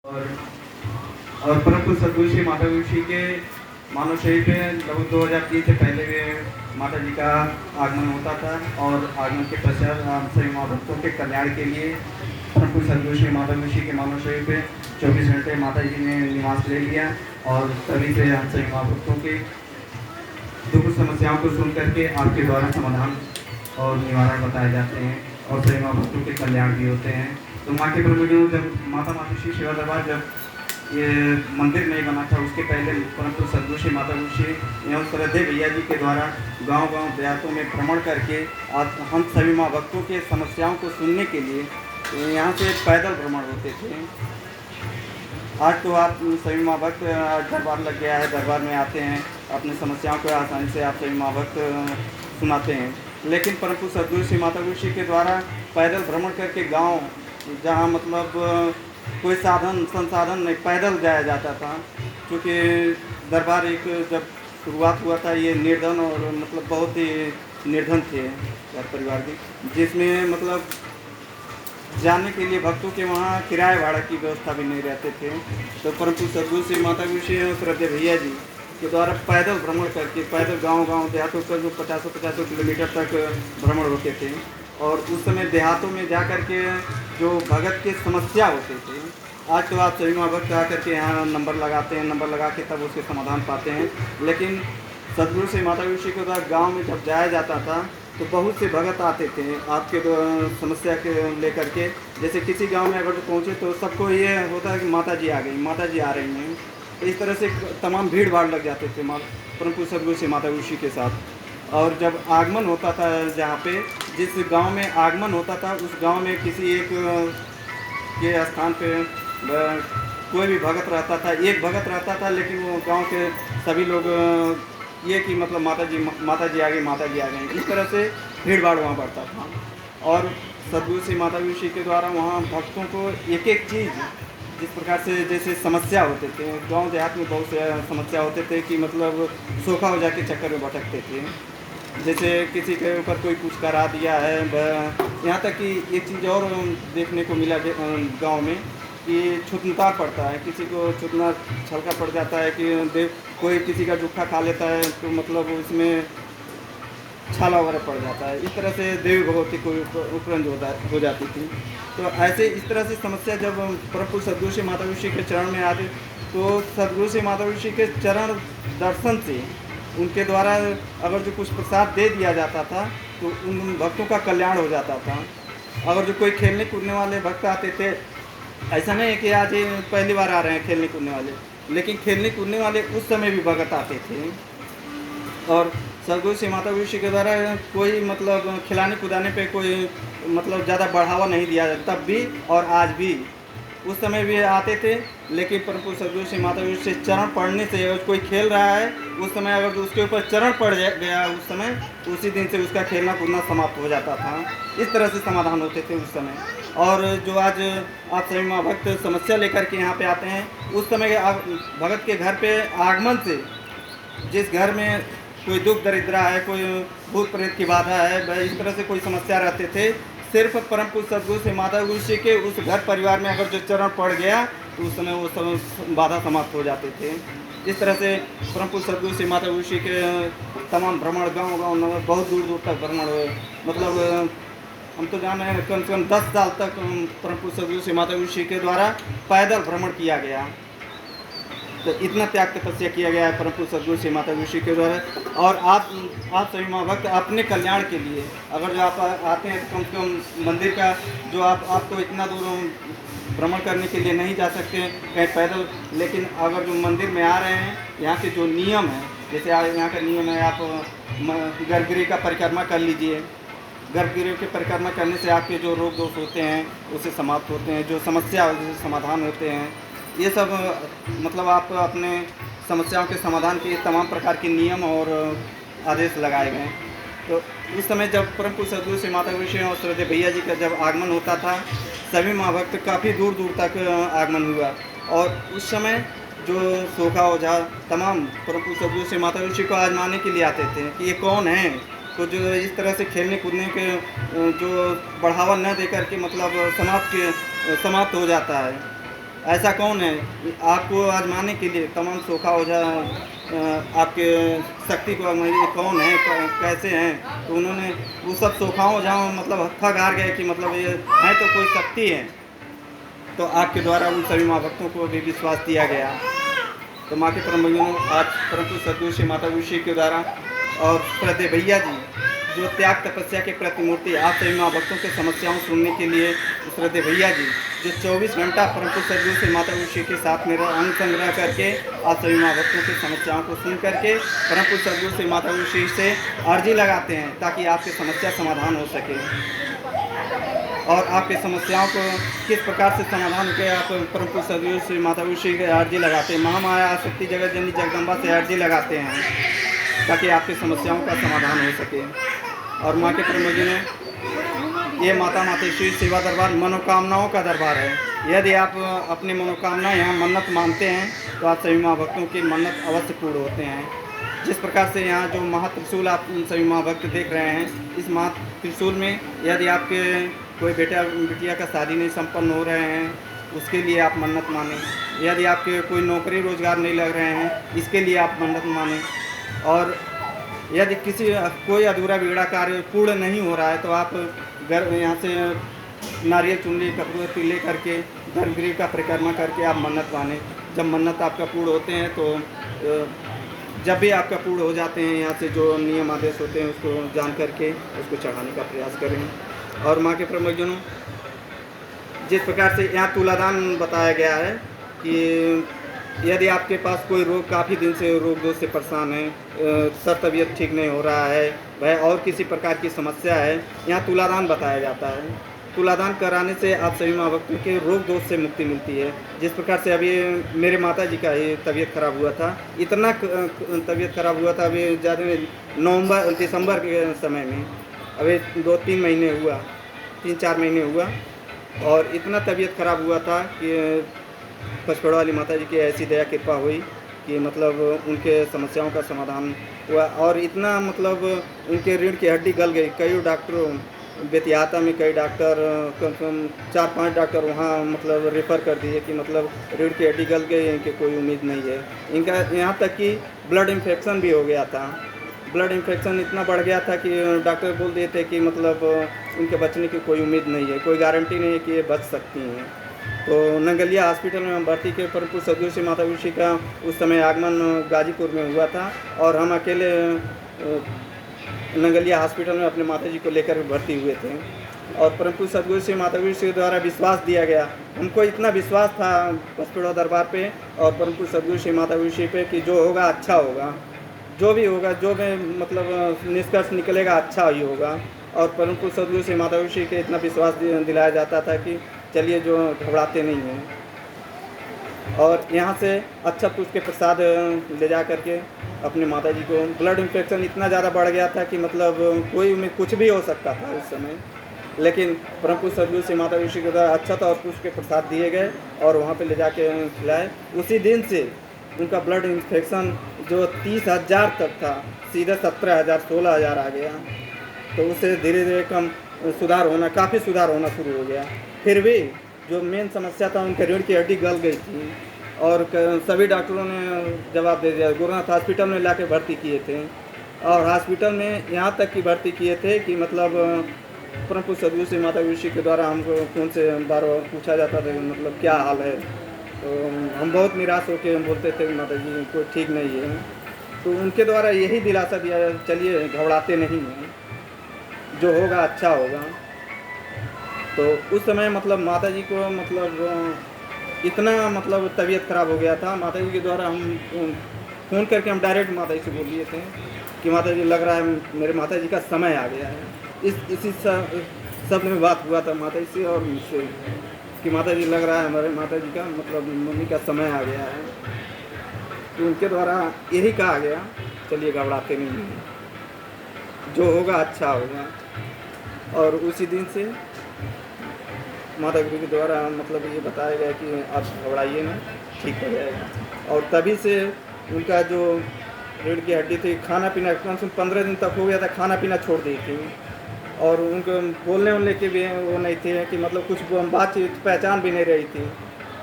और परम पूज्य सद्गुरु श्री माता गुरु श्री के मानव शरीर पे लगभग 2003 से पहले भी माता जी का आगमन होता था और आगमन के पश्चात हम सभी माँ भक्तों के कल्याण के लिए परम पूज्य सद्गुरु श्री माता गुरु श्री के मानव शरीर पे 24 घंटे माता जी ने निवास ले लिया और तभी से हम सभी माँ भक्तों के दुख समस्याओं को सुन करके आपके द्वारा समाधान और निवारण बताए जाते हैं और सभी माँ भक्तों के कल्याण भी होते हैं। तो माँ के प्रभु जब माता मातुश्री सेवा दरबार जब ये मंदिर नहीं बना था उसके पहले परंतु सद्गुरु श्री माता गुरु श्री एवं श्रद्धेय भैया जी के द्वारा गांव-गांव देहातों में भ्रमण करके हम सभी माँ भक्तों के समस्याओं को सुनने के लिए यहाँ से पैदल भ्रमण होते थे। आज तो आप सभी माँ भक्त दरबार लग गया है, दरबार में आते हैं, अपनी समस्याओं को आसानी से आप सभी माँ भक्त सुनाते हैं। लेकिन परंतु सद्गुरु श्री माता गुरु श्री के द्वारा पैदल भ्रमण करके गांव जहां मतलब कोई साधन संसाधन नहीं, पैदल जाया जाता था। क्योंकि दरबार एक जब शुरुआत हुआ था ये निर्धन और मतलब बहुत ही निर्धन थे घर परिवार के, जिसमें मतलब जाने के लिए भक्तों के वहाँ किराए भाड़ा की व्यवस्था भी नहीं रहते थे। तो परंतु सद्गुरु श्री माता गुरु श्री और श्रद्धेय भैया जी के द्वारा पैदल भ्रमण करके पैदल गांव-गांव देहातों का जो 50-50 किलोमीटर तक भ्रमण होते थे और उस समय देहातों में जा कर के जो भगत के समस्या होते थे, आज तो आप सभी माँ भक्त आकर के यहाँ नंबर लगाते हैं, नंबर लगा के तब उसके समाधान पाते हैं। लेकिन सद्गुरु श्री माता गुरु श्री के द्वारा गाँव में जब जाया जाता था तो बहुत से भगत आते थे आपके समस्या के लेकर के। जैसे किसी गांव में अगर पहुँचे तो सबको ये होता है कि माता जी आ गई, माता जी आ रही हैं। तो इस तरह से तमाम भीड़ भाड़ लग जाते थे परम पूज्य सद्गुरु श्री माता गुरु श्री के साथ। और जब आगमन होता था जहाँ पे जिस गांव में आगमन होता था उस गांव में किसी एक के स्थान पे कोई भी भगत रहता था, एक भगत रहता था, लेकिन वो गांव के सभी लोग ये कि मतलब माता जी आ गई, माता जी आ गई, इस तरह से भीड़ भाड़ वहाँ बढ़ता था। और सद्गुरु श्री माता गुरु श्री के द्वारा वहाँ भक्तों को एक एक चीज़ जिस प्रकार से जैसे समस्या होते थे, गांव देहात में बहुत से समस्या होते थे कि मतलब सोखा हो जाके चक्कर में भटकते थे। जैसे किसी के ऊपर कोई कुछ करा दिया है, यहाँ तक कि एक चीज़ और देखने को मिला गांव में कि छुतनता पड़ता है, किसी को छुतना छलका पड़ जाता है कि कोई किसी का जूठा खा लेता है तो मतलब उसमें छाला वगैरह पड़ जाता है। इस तरह से देवी भगवती को उपरंज हो जाती थी। तो ऐसे इस तरह से समस्या जब परम पूज्य सद्गुरु श्री माता गुरु श्री के चरण में आते तो सद्गुरु श्री माता गुरु श्री के चरण दर्शन से उनके द्वारा अगर जो कुछ प्रसाद दे दिया जाता था तो उन भक्तों का कल्याण हो जाता था। अगर जो कोई खेलने कूदने वाले भक्त आते थे, ऐसा नहीं है कि आज पहली बार आ रहे हैं खेलने कूदने वाले, लेकिन खेलने कूदने वाले उस समय भी भगत आते थे। और सद्गुरु श्री माता गुरु श्री के द्वारा कोई मतलब खिलाने कुदाने पे कोई मतलब ज़्यादा बढ़ावा नहीं दिया जाता, तब भी और आज भी उस समय भी आते थे। लेकिन परम पूज्य सद्गुरु श्री माता गुरु से चरण पड़ने से अगर कोई खेल रहा है उस समय अगर उसके ऊपर चरण पड़ गया उस समय, उसी दिन से उसका खेलना कूदना समाप्त हो जाता था। इस तरह से समाधान होते थे उस समय। और जो आज आप सभी माँ भक्त समस्या लेकर के यहाँ पे आते हैं, उस समय भगत के घर पे आगमन से जिस घर में कोई दुख दरिद्रा है, कोई भूत प्रेत की बाधा है, इस तरह से कोई समस्या रहते थे, सिर्फ परम पूज्य सद्गुरु श्री माता गुरु श्री के उस घर परिवार में अगर जो चरण पड़ गया तो उस समय वो बाधा समाप्त हो जाते थे। इस तरह से परम पूज्य सद्गुरु श्री माता गुरु श्री के तमाम भ्रमण गाँव बहुत दूर दूर तक भ्रमण हुए। मतलब हम तो जाने हैं कम से कम 10 साल तक परम पूज्य सद्गुरु श्री माता गुरु श्री के द्वारा पैदल भ्रमण किया गया। तो इतना त्याग तपस्या किया गया है परम पूज्य सद्गुरु श्री माता गुरु श्री के द्वारा। और आप सभी माँ भक्त अपने कल्याण के लिए अगर जो आप आते हैं तो कम से कम मंदिर का जो आप तो इतना दूर भ्रमण करने के लिए नहीं जा सकते कहीं पैदल, लेकिन अगर जो मंदिर में आ रहे हैं, यहाँ के जो नियम है, जैसे यहाँ का नियम है आप गर्भगृह का परिक्रमा कर लीजिए। गर्भगृह की परिक्रमा करने से आपके जो रोग दोष होते हैं उससे समाप्त होते हैं, जो समस्या समाधान होते हैं, ये सब मतलब आप अपने समस्याओं के समाधान के तमाम प्रकार के नियम और आदेश लगाए गए। तो उस समय जब परम पूज्य सद्गुरु श्री माता गुरु श्री और श्रद्धेय भैया जी का जब आगमन होता था, सभी माँ भक्त काफ़ी दूर दूर तक आगमन हुआ। और उस समय जो सोखा ओझा तमाम परम पूज्य सद्गुरु श्री माता गुरु श्री को आजमाने के लिए आते थे कि ये कौन है। तो जो इस तरह से खेलने कूदने के जो बढ़ावा न देकर के मतलब समाप्त हो जाता है। ऐसा कौन है आपको आजमाने के लिए तमाम सोखा हो जाए आपके शक्ति को ये कौन है कैसे हैं, तो उन्होंने वो सब सोखाओं जहाँ मतलब हत्था गार गए कि मतलब ये है तो कोई शक्ति है, तो आपके द्वारा उन सभी माँ भक्तों को भी विश्वास दिया गया। तो माँ के परम भक्तों आज परंतु सदगुरु श्री माता गुरु के द्वारा और श्रद्धेय भैया जी जो त्याग तपस्या के प्रतिमूर्ति आप सभी माँ भक्तों की समस्याओं सुनने के लिए श्रद्धेय भैया जी जो 24 घंटा परंतु सदगुरु श्री माता गुरु के साथ मेरा अंग संग्रह करके आप सभी माँ भक्तों की समस्याओं को सुन करके परंतु सदगुरु श्री माता गुरु से अर्जी लगाते हैं ताकि आपकी समस्या समाधान हो सके और आपकी समस्याओं को किस प्रकार से समाधान के आप परम सदगुरु श्री माता गुरु की अर्जी लगाते हैं, महामाया शक्ति जगत जननी जगदम्बा से अर्जी लगाते हैं ताकि आपकी समस्याओं का समाधान हो सके। और माँ के परम जी ने ये माता मातेश्वरी सेवा दरबार मनोकामनाओं का दरबार है। यदि आप अपनी मनोकामना यहाँ मन्नत मानते हैं तो आप सभी माँ भक्तों की मन्नत अवश्य पूर्ण होते हैं। जिस प्रकार से यहाँ जो महात्रिशूल आप सभी माँ भक्त देख रहे हैं, इस महात्रिशूल में यदि आपके कोई बेटा बिटिया का शादी नहीं संपन्न हो रहे हैं उसके लिए आप मन्नत मानें, यदि आपके कोई नौकरी रोजगार नहीं लग रहे हैं इसके लिए आप मन्नत मानें, और यदि कोई अधूरा बिगड़ा कार्य पूर्ण नहीं हो रहा है तो आप घर यहाँ से नारियल चुनरी कपूर ले करके गर्भगृह का परिक्रमा करके आप मन्नत मानें। जब मन्नत आपका पूर्ण होते हैं तो जब भी आपका पूर्ण हो जाते हैं यहाँ से जो नियम आदेश होते हैं उसको जान करके उसको चढ़ाने का प्रयास करें। और माँ के प्रमुखजनों जिस प्रकार से यहाँ तुलादान बताया गया है कि यदि आपके पास कोई रोग काफ़ी दिन से रोग दोष से परेशान है, सर तबीयत ठीक नहीं हो रहा है, वह और किसी प्रकार की समस्या है, यहाँ तुलादान बताया जाता है। तुलादान कराने से आप सभी माँ भक्तों के रोग दोष से मुक्ति मिलती है। जिस प्रकार से अभी मेरे माता जी का ही तबीयत खराब हुआ था, इतना तबीयत खराब हुआ था अभी ज़्यादा दिसंबर के समय में, अभी 2-3 महीने हुआ, 3-4 महीने हुआ, और इतना तबीयत खराब हुआ था कि पचपेड़ा वाली माता जी की ऐसी दया कृपा हुई कि मतलब उनके समस्याओं का समाधान हुआ। और इतना मतलब उनके रीढ़ की हड्डी गल गई। कई डॉक्टरों बेतियाता में कई डॉक्टर कम से कम 4-5 डॉक्टर वहाँ मतलब रेफ़र कर दिए कि मतलब रीढ़ की हड्डी गल गई, इनकी कोई उम्मीद नहीं है। इनका यहाँ तक कि ब्लड इन्फेक्शन भी हो गया था। ब्लड इन्फेक्शन इतना बढ़ गया था कि डॉक्टर बोल दिए थे कि मतलब इनके बचने की कोई उम्मीद नहीं है, कोई गारंटी नहीं है कि ये बच सकती हैं। तो नंगलिया हॉस्पिटल में हम भर्ती के परंतु सदगुरु श्री माता गुरु का उस समय आगमन गाजीपुर में हुआ था और हम अकेले नंगलिया हॉस्पिटल में अपने माता जी को लेकर भर्ती हुए थे। और परंतु सदगुरु श्री माता गुरु के द्वारा विश्वास दिया गया, हमको इतना विश्वास था पचपेड़ा दरबार पे और परंतु सदगुरु श्री माता गुरु पे कि जो होगा अच्छा होगा, जो भी होगा, जो भी मतलब निष्कर्ष निकलेगा अच्छा ही होगा। और परंतु सदगुरु श्री माता गुरु के इतना विश्वास दिलाया जाता था कि चलिए जो घबराते नहीं हैं। और यहाँ से अच्छा पुष्प के प्रसाद ले जा करके अपने माता जी को, ब्लड इन्फेक्शन इतना ज़्यादा बढ़ गया था कि मतलब कोई में कुछ भी हो सकता था उस समय, लेकिन परम सदगुरु श्री माता गुरु के द्वारा अच्छा था और पुष्प के प्रसाद दिए गए और वहाँ पे ले जाके खिलाए। उसी दिन से उनका ब्लड इन्फेक्शन जो 30,000 तक था सीधे 17,000 16,000 आ गया। तो उससे धीरे धीरे कम सुधार होना, काफ़ी सुधार होना शुरू हो गया। फिर भी जो मेन समस्या था उनके रीढ़ की हड्डी गल गई थी और सभी डॉक्टरों ने जवाब दे दिया। गुरुनाथ हॉस्पिटल में लाके भर्ती किए थे और हॉस्पिटल में यहाँ तक की भर्ती किए थे कि मतलब परम सदगुरु श्री माता गुरु के द्वारा हमको फोन से बार बार पूछा जाता था मतलब क्या हाल है, तो हम बहुत निराश होकर बोलते थे माता जी कोई ठीक नहीं है। तो उनके द्वारा यही दिलासा दिया, चलिए घबराते नहीं हैं, जो होगा अच्छा होगा। तो उस समय मतलब माता जी को मतलब इतना मतलब तबीयत ख़राब हो गया था, माता जी के द्वारा हम फ़ोन करके हम डायरेक्ट माता जी से बोल दिए थे कि माता जी लग रहा है मेरे माता जी का समय आ गया है। इसी सब में बात हुआ था माता जी से और मुझसे कि माता जी लग रहा है हमारे माता जी का मतलब मम्मी का समय आ गया है। तो उनके द्वारा यही कहा गया चलिए घबराते नहीं हैं, जो होगा अच्छा होगा। और उसी दिन से माता गुरु के द्वारा मतलब ये बताया गया कि आप घबराइए ना, ठीक हो जाएगा। और तभी से उनका जो रीढ़ की हड्डी थी, खाना पीना कम से कम 15 दिन तक हो गया था, खाना पीना छोड़ दी थी और उनको बोलने के भी वो नहीं थे कि मतलब कुछ बातचीत पहचान भी नहीं रही थी।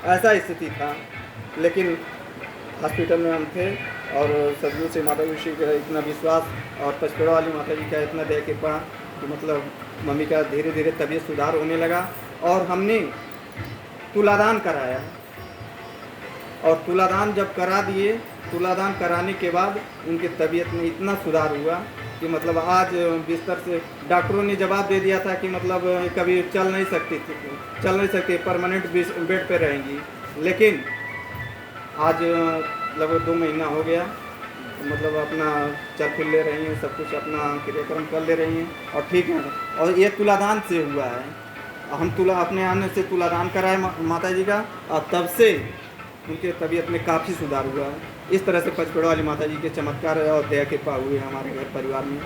ऐसा स्थिति था। लेकिन हॉस्पिटल में हम थे और सदियों से माता ऋषि का इतना विश्वास और पचपेड़ा वाली माता जी का इतना दया कृपा कि मतलब मम्मी का धीरे धीरे तबीयत सुधार होने लगा। और हमने तुलादान कराया और तुलादान जब करा दिए, तुलादान कराने के बाद उनकी तबीयत में इतना सुधार हुआ कि मतलब आज बिस्तर से डॉक्टरों ने जवाब दे दिया था कि मतलब कभी चल नहीं सकती, परमानेंट बेड पे रहेंगी। लेकिन आज लगभग 2 महीना हो गया, मतलब अपना चल फिर ले रही हैं, सब कुछ अपना क्रियाक्रम कर ले रही हैं और ठीक है। और ये तुलादान से हुआ है। हम अपने आने से तुलादान कराए माता जी का और तब से उनके तबीयत में काफ़ी सुधार हुआ है। इस तरह से पचपेड़ा वाली माता जी के चमत्कार और दया कृपा हुई है हमारे घर परिवार में।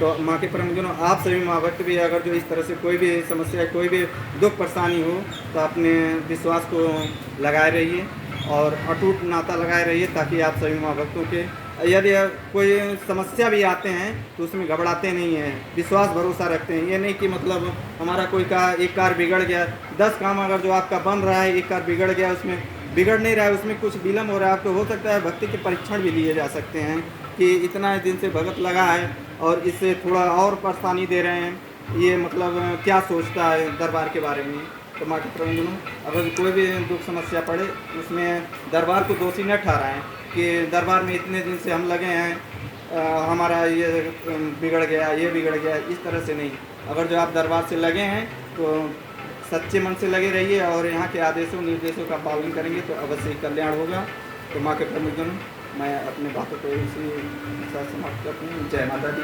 तो माँ के परमजनों, आप सभी माँ भक्त भी अगर जो इस तरह से कोई भी समस्या, कोई भी दुख परेशानी हो तो अपने विश्वास को लगाए रहिए और अटूट नाता लगाए रहिए, ताकि आप सभी माँ भक्तों के यदि कोई समस्या भी आते हैं तो उसमें घबराते नहीं हैं, विश्वास भरोसा रखते हैं। ये नहीं कि मतलब हमारा कोई का एक कार बिगड़ गया, 10 काम अगर जो आपका बन रहा है, एक कार बिगड़ गया, उसमें बिगड़ नहीं रहा है, उसमें कुछ विलम्ब हो रहा है, आपको हो सकता है भक्ति के परीक्षण भी लिए जा सकते हैं कि इतना दिन से भगत लगा है और इससे थोड़ा और परेशानी दे रहे हैं, ये मतलब क्या सोचता है दरबार के बारे में। तो माँ के प्रबंधनों, अगर कोई भी दुख समस्या पड़े उसमें दरबार को दोषी न ठहराएं कि दरबार में इतने दिन से हम लगे हैं, हमारा ये बिगड़ गया, ये बिगड़ गया, इस तरह से नहीं। अगर जो आप दरबार से लगे हैं तो सच्चे मन से लगे रहिए और यहाँ के आदेशों निर्देशों का पालन करेंगे तो अवश्य ही कल्याण होगा। तो माँ के प्रबंधनों, मैं अपने बातों को इसी के साथ समाप्त करती हूँ। जय माता दी।